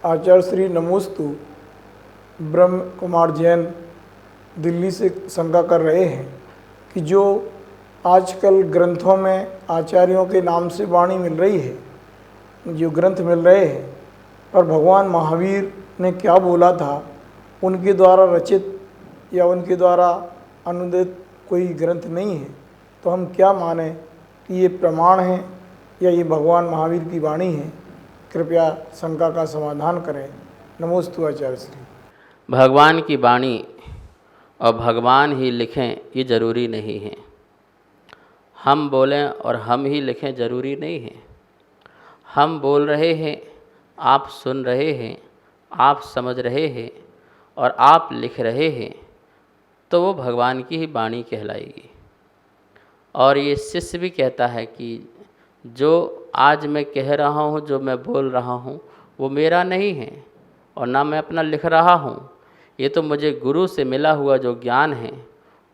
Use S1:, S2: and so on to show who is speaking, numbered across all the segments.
S1: आचार्य श्री नमोस्तु ब्रह्म कुमार जैन दिल्ली से शंका कर रहे हैं कि जो आजकल ग्रंथों में आचार्यों के नाम से वाणी मिल रही है, जो ग्रंथ मिल रहे हैं, पर भगवान महावीर ने क्या बोला था, उनके द्वारा रचित या उनके द्वारा अनुदित कोई ग्रंथ नहीं है, तो हम क्या माने कि ये प्रमाण है या ये भगवान महावीर की वाणी है? कृपया शंका का समाधान करें। नमोस्तु आचार्य श्री।
S2: भगवान की वाणी और भगवान ही लिखें ये ज़रूरी नहीं है। हम बोलें और हम ही लिखें ज़रूरी नहीं है। हम बोल रहे हैं, आप सुन रहे हैं, आप समझ रहे हैं और आप लिख रहे हैं, तो वो भगवान की ही वाणी कहलाएगी। और ये शिष्य भी कहता है कि जो आज मैं कह रहा हूँ, जो मैं बोल रहा हूँ, वो मेरा नहीं है और ना मैं अपना लिख रहा हूँ। ये तो मुझे गुरु से मिला हुआ जो ज्ञान है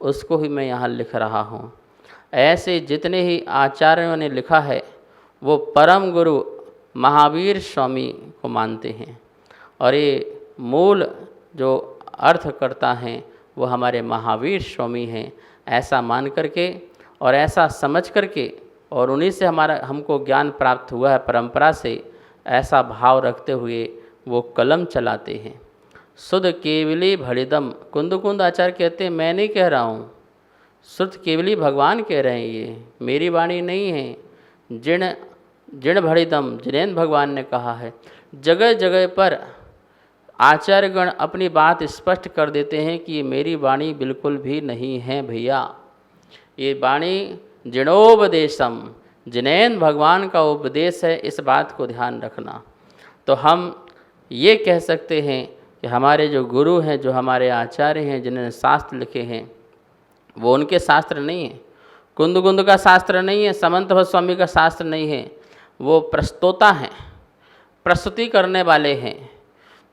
S2: उसको ही मैं यहाँ लिख रहा हूँ। ऐसे जितने ही आचार्यों ने लिखा है वो परम गुरु महावीर स्वामी को मानते हैं और ये मूल जो अर्थकर्ता हैं वो हमारे महावीर स्वामी हैं। ऐसा मान करके और ऐसा समझ करके और उन्हीं से हमको ज्ञान प्राप्त हुआ है परंपरा से, ऐसा भाव रखते हुए वो कलम चलाते हैं। शुद्ध केवली भड़िदम, कुंद आचार्य कहते हैं मैं नहीं कह रहा हूँ, शुद्ध केवली भगवान कह रहे हैं, ये मेरी वाणी नहीं है। जिण भड़िदम जिनेन्द्र भगवान ने कहा है। जगह जगह पर आचार्यगण अपनी बात स्पष्ट कर देते हैं कि ये मेरी वाणी बिल्कुल भी नहीं है भैया, ये वाणी जिणोपदेशम, जिनेन्द्र भगवान का उपदेश है, इस बात को ध्यान रखना। तो हम ये कह सकते हैं कि हमारे जो गुरु हैं, जो हमारे आचार्य हैं, जिन्होंने शास्त्र लिखे हैं, वो उनके शास्त्र नहीं है। कुंद का शास्त्र नहीं है, समंत भट्ट स्वामी का शास्त्र नहीं है। वो प्रस्तोता हैं, प्रस्तुति करने वाले हैं।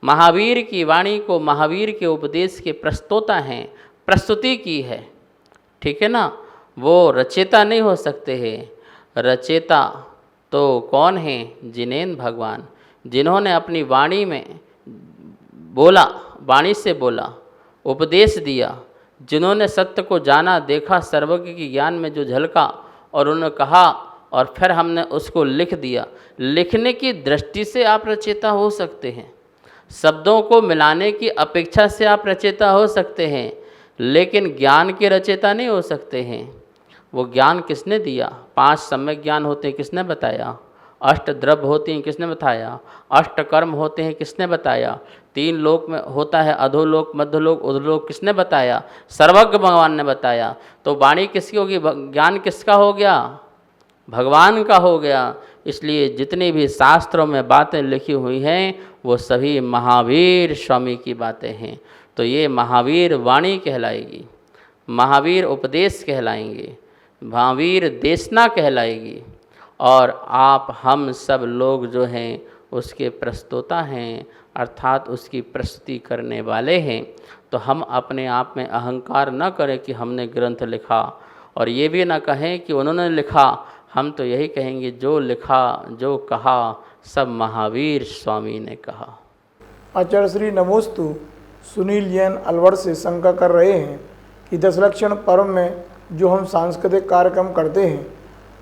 S2: महावीर की वाणी को महावीर के उपदेश के प्रस्तोता हैं, प्रस्तुति की है, ठीक है ना। वो रचेता नहीं हो सकते हैं। रचेता तो कौन है? जिनेन्द्र भगवान, जिन्होंने अपनी वाणी में बोला, वाणी से बोला, उपदेश दिया, जिन्होंने सत्य को जाना, देखा, सर्वज्ञ की ज्ञान में जो झलका और उन्होंने कहा और फिर हमने उसको लिख दिया। लिखने की दृष्टि से आप रचेता हो सकते हैं, शब्दों को मिलाने की अपेक्षा से आप रचेता हो सकते हैं, लेकिन ज्ञान के रचेता नहीं हो सकते हैं। वो ज्ञान किसने दिया? 5 सम्यक ज्ञान होते हैं, किसने बताया? 8 द्रव्य होते हैं, किसने बताया? 8 कर्म होते हैं, किसने बताया? 3 लोक में होता है, अधोलोक, मध्यलोक, उधलोक, किसने बताया? सर्वज्ञ भगवान ने बताया। तो वाणी किसकी होगी? ज्ञान किसका हो गया? भगवान का हो गया। इसलिए जितनी भी शास्त्रों में बातें लिखी हुई हैं वो सभी महावीर स्वामी की बातें हैं। तो ये महावीर वाणी कहलाएगी, महावीर उपदेश कहलाएंगे, महावीर देशना कहलाएगी। और आप हम सब लोग जो हैं उसके प्रस्तोता हैं, अर्थात उसकी प्रस्तुति करने वाले हैं। तो हम अपने आप में अहंकार न करें कि हमने ग्रंथ लिखा, और ये भी ना कहें कि उन्होंने लिखा। हम तो यही कहेंगे जो लिखा, जो कहा, सब महावीर स्वामी ने कहा।
S1: आचार्य श्री नमोस्तु सुनील जैन अलवर से शंका कर रहे हैं कि 10 लक्षण पर्व में जो हम सांस्कृतिक कार्यक्रम करते हैं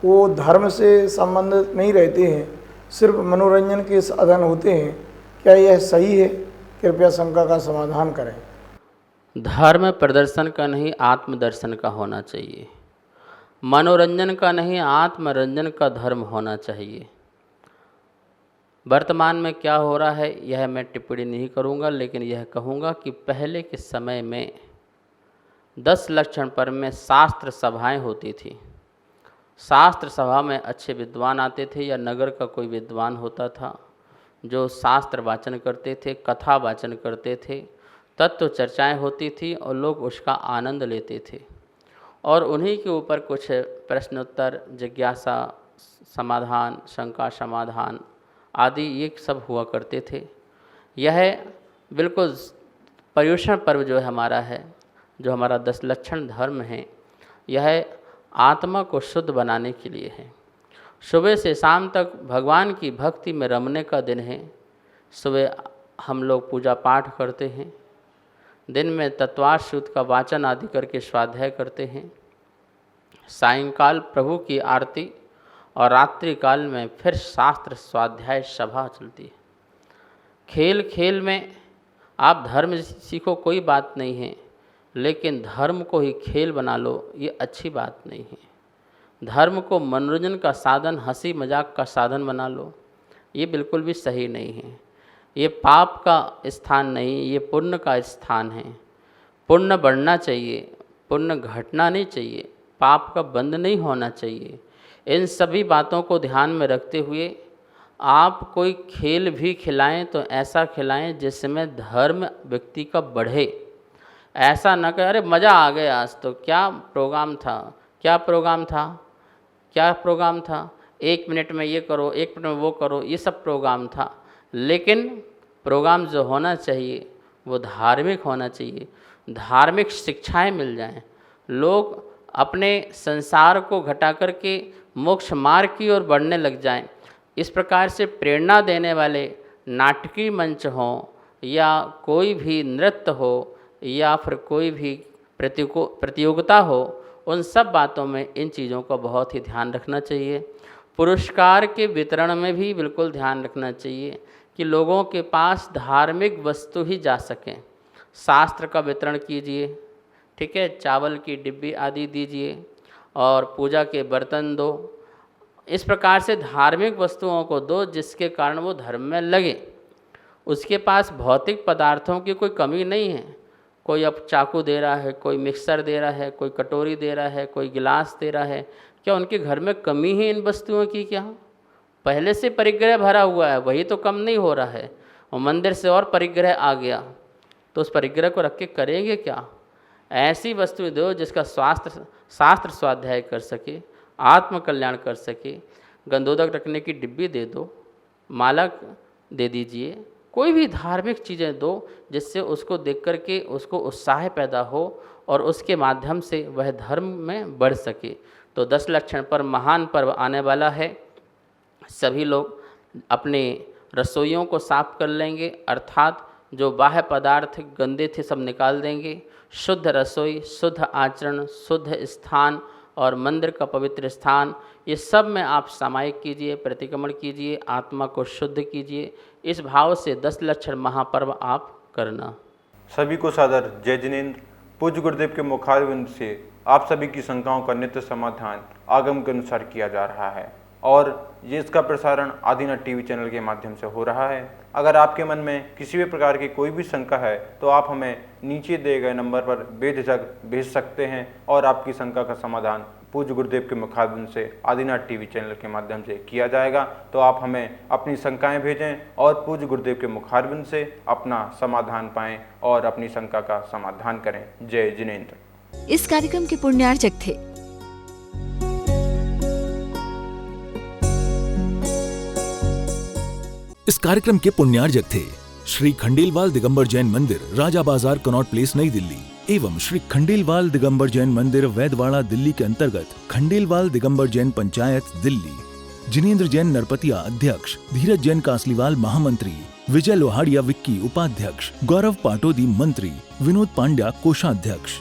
S1: वो धर्म से संबंधित नहीं रहते हैं, सिर्फ मनोरंजन के साधन होते हैं, क्या यह सही है? कृपया शंका का समाधान करें।
S2: धर्म प्रदर्शन का नहीं, आत्मदर्शन का होना चाहिए। मनोरंजन का नहीं, आत्मरंजन का धर्म होना चाहिए। वर्तमान में क्या हो रहा है यह मैं टिप्पणी नहीं करूंगा, लेकिन यह कहूंगा कि पहले के समय में 10 लक्षण पर्व में शास्त्र सभाएं होती थी। शास्त्र सभा में अच्छे विद्वान आते थे, या नगर का कोई विद्वान होता था जो शास्त्र वाचन करते थे, कथा वाचन करते थे, तत्व चर्चाएं होती थी और लोग उसका आनंद लेते थे। और उन्हीं के ऊपर कुछ प्रश्नोत्तर, जिज्ञासा समाधान, शंका समाधान आदि ये सब हुआ करते थे। यह बिल्कुल पर्युषण पर्व जो हमारा है, जो हमारा 10 लक्षण धर्म है, यह आत्मा को शुद्ध बनाने के लिए है। सुबह से शाम तक भगवान की भक्ति में रमने का दिन है। सुबह हम लोग पूजा पाठ करते हैं, दिन में तत्वार्थ सूत्र का वाचन आदि करके स्वाध्याय करते हैं, सायंकाल प्रभु की आरती और रात्रि काल में फिर शास्त्र स्वाध्याय सभा चलती है। खेल खेल में आप धर्म सीखो, कोई बात नहीं है, लेकिन धर्म को ही खेल बना लो, ये अच्छी बात नहीं है। धर्म को मनोरंजन का साधन, हंसी मजाक का साधन बना लो, ये बिल्कुल भी सही नहीं है। ये पाप का स्थान नहीं, ये पुण्य का स्थान है। पुण्य बढ़ना चाहिए, पुण्य घटना नहीं चाहिए, पाप का बंद नहीं होना चाहिए। इन सभी बातों को ध्यान में रखते हुए आप कोई खेल भी खिलाएं तो ऐसा खिलाएं जिसमें धर्म व्यक्ति का बढ़े। ऐसा ना करें अरे मज़ा आ गया आज तो, क्या प्रोग्राम था, क्या प्रोग्राम था, क्या प्रोग्राम था, 1 मिनट में ये करो, 1 मिनट में वो करो, ये सब प्रोग्राम था। लेकिन प्रोग्राम जो होना चाहिए वो धार्मिक होना चाहिए, धार्मिक शिक्षाएं मिल जाएं, लोग अपने संसार को घटा करके मोक्ष मार्ग की ओर बढ़ने लग जाएं। इस प्रकार से प्रेरणा देने वाले नाटकीय मंच हों या कोई भी नृत्य हो या फिर कोई भी प्रतियोगिता हो, उन सब बातों में इन चीज़ों का बहुत ही ध्यान रखना चाहिए। पुरस्कार के वितरण में भी बिल्कुल ध्यान रखना चाहिए कि लोगों के पास धार्मिक वस्तु ही जा सकें। शास्त्र का वितरण कीजिए, ठीक है, चावल की डिब्बी आदि दीजिए और पूजा के बर्तन दो। इस प्रकार से धार्मिक वस्तुओं को दो जिसके कारण वो धर्म में लगे। उसके पास भौतिक पदार्थों की कोई कमी नहीं है। कोई अब चाकू दे रहा है, कोई मिक्सर दे रहा है, कोई कटोरी दे रहा है, कोई गिलास दे रहा है, क्या उनके घर में कमी है इन वस्तुओं की? क्या पहले से परिग्रह भरा हुआ है, वही तो कम नहीं हो रहा है, और मंदिर से और परिग्रह आ गया, तो उस परिग्रह को रख के करेंगे क्या? ऐसी वस्तु दो जिसका शास्त्र स्वाध्याय कर सके, आत्म कल्याण कर सके। गंधोदक रखने की डिब्बी दे दो, माला दे दीजिए, कोई भी धार्मिक चीज़ें दो जिससे उसको देख कर के उसको उत्साह पैदा हो और उसके माध्यम से वह धर्म में बढ़ सके। तो 10 लक्षण पर महान पर्व आने वाला है। सभी लोग अपने रसोइयों को साफ कर लेंगे, अर्थात जो बाह्य पदार्थ गंदे थे सब निकाल देंगे। शुद्ध रसोई, शुद्ध आचरण, शुद्ध स्थान और मंदिर का पवित्र स्थान, ये सब में आप सामायिक कीजिए, प्रतिक्रमण कीजिए, आत्मा को शुद्ध कीजिए। इस भाव से 10 लक्षण महापर्व आप करना।
S3: सभी को सादर जय जिनेंद्र। पूज्य गुरुदेव के मुखारविंद से आप सभी की शंकाओं का नित्य समाधान आगम के अनुसार किया जा रहा है और ये इसका प्रसारण आदिनाथ टीवी चैनल के माध्यम से हो रहा है। अगर आपके मन में किसी भी प्रकार की कोई भी शंका है तो आप हमें नीचे दिए गए नंबर पर बेझिझक भेज सकते हैं और आपकी शंका का समाधान पूज्य गुरुदेव के मुखारविंद से आदिनाथ टीवी चैनल के माध्यम से किया जाएगा। तो आप हमें अपनी शंकाएं भेजें और पूज्य गुरुदेव के मुखारविंद से अपना समाधान पाएं और अपनी शंका का समाधान करें। जय जिनेंद्र।
S4: इस कार्यक्रम के पुण्यार्चक थे
S5: इस कार्यक्रम के पुण्यार्चक थे श्री खंडेलवाल दिगंबर जैन मंदिर, राजा बाजार, कनॉट प्लेस, नई दिल्ली एवं श्री खंडेलवाल दिगंबर जैन मंदिर, वैदवाड़ा, दिल्ली के अंतर्गत खंडेलवाल दिगंबर जैन पंचायत, दिल्ली। जिनेंद्र जैन नरपतिया अध्यक्ष, धीरज जैन कासलीवाल महामंत्री, विजय लोहाड़िया विक्की उपाध्यक्ष, गौरव पाटोदी मंत्री, विनोद पांड्या कोषाध्यक्ष।